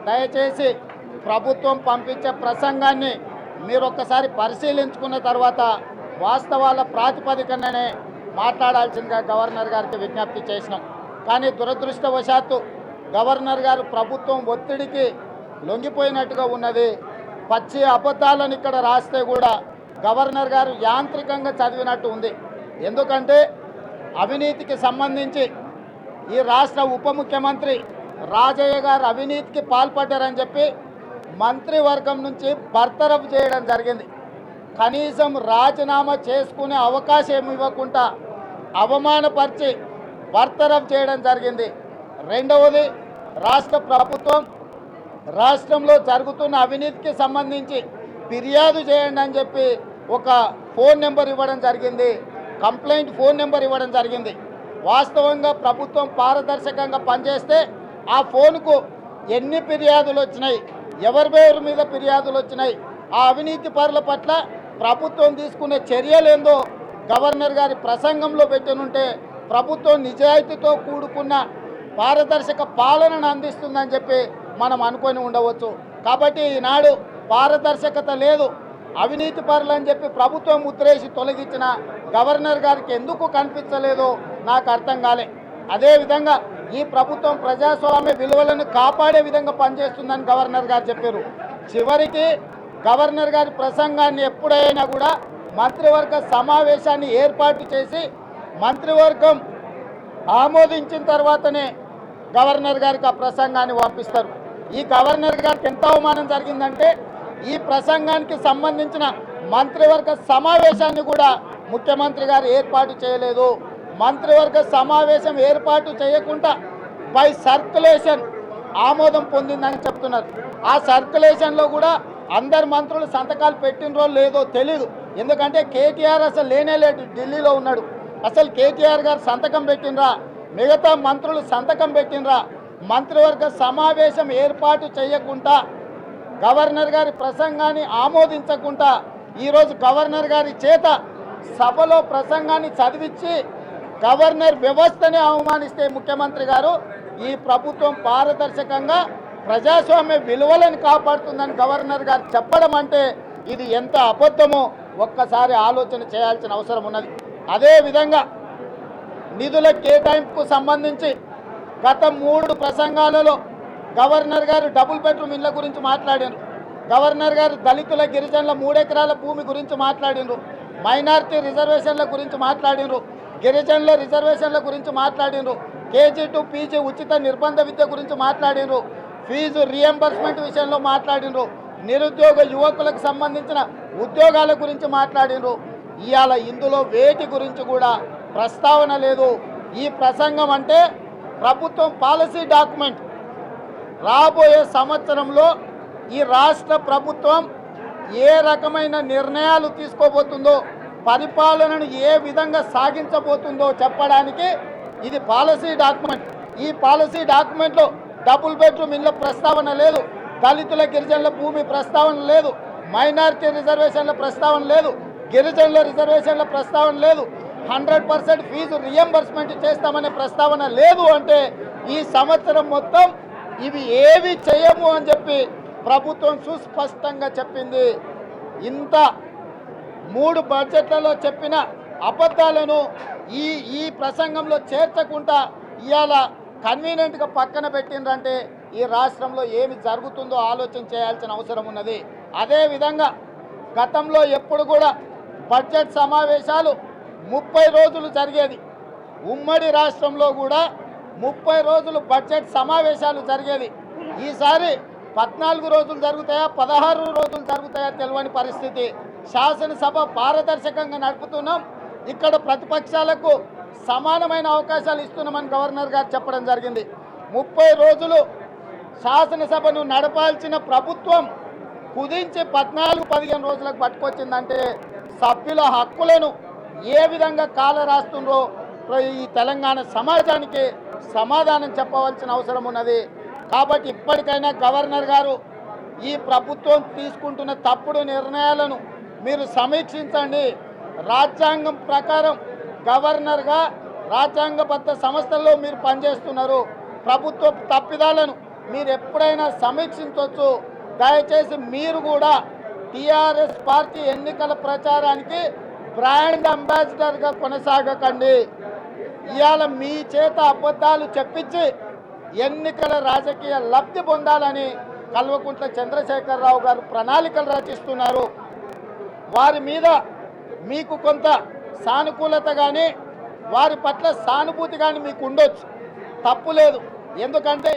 దయచేసి ప్రభుత్వం పంపించే ప్రసంగాన్ని మీరు ఒక్కసారి పరిశీలించుకున్న తర్వాత వాస్తవాల ప్రాతిపదికననే మాట్లాడాల్సిందిగా గవర్నర్ గారికి విజ్ఞప్తి చేసినాం. కానీ దురదృష్టవశాత్తు గవర్నర్ గారు ప్రభుత్వం ఒత్తిడికి లొంగిపోయినట్టుగా ఉన్నది. పచ్చి అబద్ధాలను ఇక్కడ రాస్తే కూడా గవర్నర్ గారు యాంత్రికంగా చదివినట్టు ఉంది. ఎందుకంటే అవినీతికి సంబంధించి ఈ రాష్ట్ర ఉప ముఖ్యమంత్రి రాజయ్య గారు అవినీతికి పాల్పడ్డారని చెప్పి మంత్రివర్గం నుంచి బర్తరఫ్ చేయడం జరిగింది. కనీసం రాజీనామా చేసుకునే అవకాశం ఇవ్వకుండా అవమానపరిచి బర్తరఫ్ చేయడం జరిగింది. రెండవది, రాష్ట్ర ప్రభుత్వం రాష్ట్రంలో జరుగుతున్న అవినీతికి సంబంధించి ఫిర్యాదు చేయండి అని చెప్పి ఒక ఫోన్ నెంబర్ ఇవ్వడం జరిగింది, కంప్లైంట్ ఫోన్ నెంబర్ ఇవ్వడం జరిగింది. వాస్తవంగా ప్రభుత్వం పారదర్శకంగా పనిచేస్తే ఆ ఫోన్కు ఎన్ని ఫిర్యాదులు వచ్చినాయి, ఎవరి మీద ఫిర్యాదులు వచ్చినాయి, ఆ అవినీతి పరుల పట్ల ప్రభుత్వం తీసుకునే చర్యలేందో గవర్నర్ గారి ప్రసంగంలో పెట్టనుంటే ప్రభుత్వం నిజాయితీతో కూడుకున్న పారదర్శక పాలనను అందిస్తుందని చెప్పి మనం అనుకొని ఉండవచ్చు. కాబట్టి ఈనాడు పారదర్శకత లేదు, అవినీతి పరులు అని చెప్పి ప్రభుత్వం ముద్రేసి తొలగించిన గవర్నర్ గారికి ఎందుకు కనిపించలేదో నాకు అర్థం కాలే. అదేవిధంగా ఈ ప్రభుత్వం ప్రజాస్వామ్య విలువలను కాపాడే విధంగా పనిచేస్తుందని గవర్నర్ గారు చెప్పారు. చివరికి గవర్నర్ గారి ప్రసంగాన్ని ఎప్పుడైనా కూడా మంత్రివర్గ సమావేశాన్ని ఏర్పాటు చేసి మంత్రివర్గం ఆమోదించిన తర్వాతనే గవర్నర్ గారికి ఆ ప్రసంగాన్ని పంపిస్తారు. ఈ గవర్నర్ గారికి ఎంత అవమానం జరిగిందంటే ఈ ప్రసంగానికి సంబంధించిన మంత్రివర్గ సమావేశాన్ని కూడా ముఖ్యమంత్రి గారు ఏర్పాటు చేయలేదు. మంత్రివర్గ సమావేశం ఏర్పాటు చేయకుండా బై సర్క్యులేషన్ ఆమోదం పొందిందని చెప్తున్నారు. ఆ సర్క్యులేషన్లో కూడా అందరు మంత్రులు సంతకాలు పెట్టినరో లేదో తెలీదు. ఎందుకంటే కేటీఆర్ అసలు లేనేలేడు, ఢిల్లీలో ఉన్నాడు. అసలు కేటీఆర్ గారు సంతకం పెట్టినరా, మిగతా మంత్రులు సంతకం పెట్టినరా? మంత్రివర్గ సమావేశం ఏర్పాటు చేయకుండా గవర్నర్ గారి ప్రసంగాన్ని ఆమోదించకుండా ఈరోజు గవర్నర్ గారి చేత సభలో ప్రసంగాన్ని చదివించి గవర్నర్ వ్యవస్థని అవమానిస్తే ముఖ్యమంత్రి గారు ఈ ప్రభుత్వం పారదర్శకంగా ప్రజాస్వామ్య విలువలను కాపాడుతుందని గవర్నర్ గారు చెప్పడం అంటే ఇది ఎంత అబద్ధమో ఒక్కసారి ఆలోచన చేయాల్సిన అవసరం ఉన్నది. అదేవిధంగా నిధుల కేటాయింపుకు సంబంధించి గత 3 ప్రసంగాలలో గవర్నర్ గారు డబుల్ బెడ్రూమ్ ఇళ్ల గురించి మాట్లాడారు. గవర్నర్ గారు దళితుల గిరిజనుల 3 ఎకరాల భూమి గురించి మాట్లాడినరు, మైనారిటీ రిజర్వేషన్ల గురించి మాట్లాడినరు, గిరిజనుల రిజర్వేషన్ల గురించి మాట్లాడినరు, కేజీ టు పీజీ ఉచిత నిర్బంధ విద్య గురించి మాట్లాడినరు, ఫీజు రియంబర్స్మెంట్ విషయంలో మాట్లాడినరు, నిరుద్యోగ యువకులకు సంబంధించిన ఉద్యోగాల గురించి మాట్లాడినరు. ఇవాళ ఇందులో వేటి గురించి కూడా ప్రస్తావన లేదు. ఈ ప్రసంగం అంటే ప్రభుత్వం పాలసీ డాక్యుమెంట్. రాబోయే సంవత్సరంలో ఈ రాష్ట్ర ప్రభుత్వం ఏ రకమైన నిర్ణయాలు తీసుకోబోతుందో, పరిపాలనను ఏ విధంగా సాగించబోతుందో చెప్పడానికి ఇది పాలసీ డాక్యుమెంట్. ఈ పాలసీ డాక్యుమెంట్లో డబుల్ బెడ్రూమ్ ఇళ్ళ ప్రస్తావన లేదు, దళితుల గిరిజనుల భూమి ప్రస్తావన లేదు, మైనారిటీ రిజర్వేషన్ల ప్రస్తావన లేదు, గిరిజనుల రిజర్వేషన్ల ప్రస్తావన లేదు, 100% ఫీజు రియంబర్స్మెంట్ చేస్తామనే ప్రస్తావన లేదు. అంటే ఈ సంవత్సరం మొత్తం ఇవి ఏవి చేయము అని చెప్పి ప్రభుత్వం సుస్పష్టంగా చెప్పింది. ఇంత 3 బడ్జెట్లలో చెప్పిన అబద్ధాలను ఈ ప్రసంగంలో చేర్చకుండా ఇవాళ కన్వీనియంట్గా పక్కన పెట్టిండ్రంటే ఈ రాష్ట్రంలో ఏమి జరుగుతుందో ఆలోచన చేయాల్సిన అవసరం ఉన్నది. అదేవిధంగా గతంలో ఎప్పుడు కూడా బడ్జెట్ సమావేశాలు 30 రోజులు జరిగేది. ఉమ్మడి రాష్ట్రంలో కూడా 30 రోజులు బడ్జెట్ సమావేశాలు జరిగేది. ఈసారి 14 రోజులు జరుగుతాయా, 16 రోజులు జరుగుతాయా తెలియని పరిస్థితి. శాసనసభ పారదర్శకంగా నడుపుతున్నాం, ఇక్కడ ప్రతిపక్షాలకు సమానమైన అవకాశాలు ఇస్తున్నామని గవర్నర్ గారు చెప్పడం జరిగింది. 30 రోజులు శాసనసభను నడపాల్సిన ప్రభుత్వం కుదించి 14-15 రోజులకు పట్టుకొచ్చిందంటే సభ్యుల హక్కులను ఏ విధంగా కాల రాస్తుండ్రో ఈ తెలంగాణ సమాజానికి సమాధానం చెప్పవలసిన అవసరం ఉన్నది. కాబట్టి ఇప్పటికైనా గవర్నర్ గారు ఈ ప్రభుత్వం తీసుకుంటున్న తప్పుడు నిర్ణయాలను మీరు సమీక్షించండి. రాజ్యాంగం ప్రకారం గవర్నర్గా రాజ్యాంగబద్ధ సంస్థల్లో మీరు పనిచేస్తున్నారు. ప్రభుత్వ తప్పిదాలను మీరు ఎప్పుడైనా సమీక్షించవచ్చు. దయచేసి మీరు కూడా టీఆర్ఎస్ పార్టీ ఎన్నికల ప్రచారానికి బ్రాండ్ అంబాసిడర్గా కొనసాగకండి. ఇవాళ మీ చేత అబద్ధాలు చెప్పించి ఎన్నికల రాజకీయ లబ్ధి పొందాలని కల్వకుంట్ల చంద్రశేఖరరావు గారు ప్రణాళికలు రచిస్తున్నారు. వారి మీద మీకు కొంత సానుకూలత కానీ వారి పట్ల సానుభూతి కానీ మీకు ఉండొచ్చు, తప్పు లేదు. ఎందుకంటే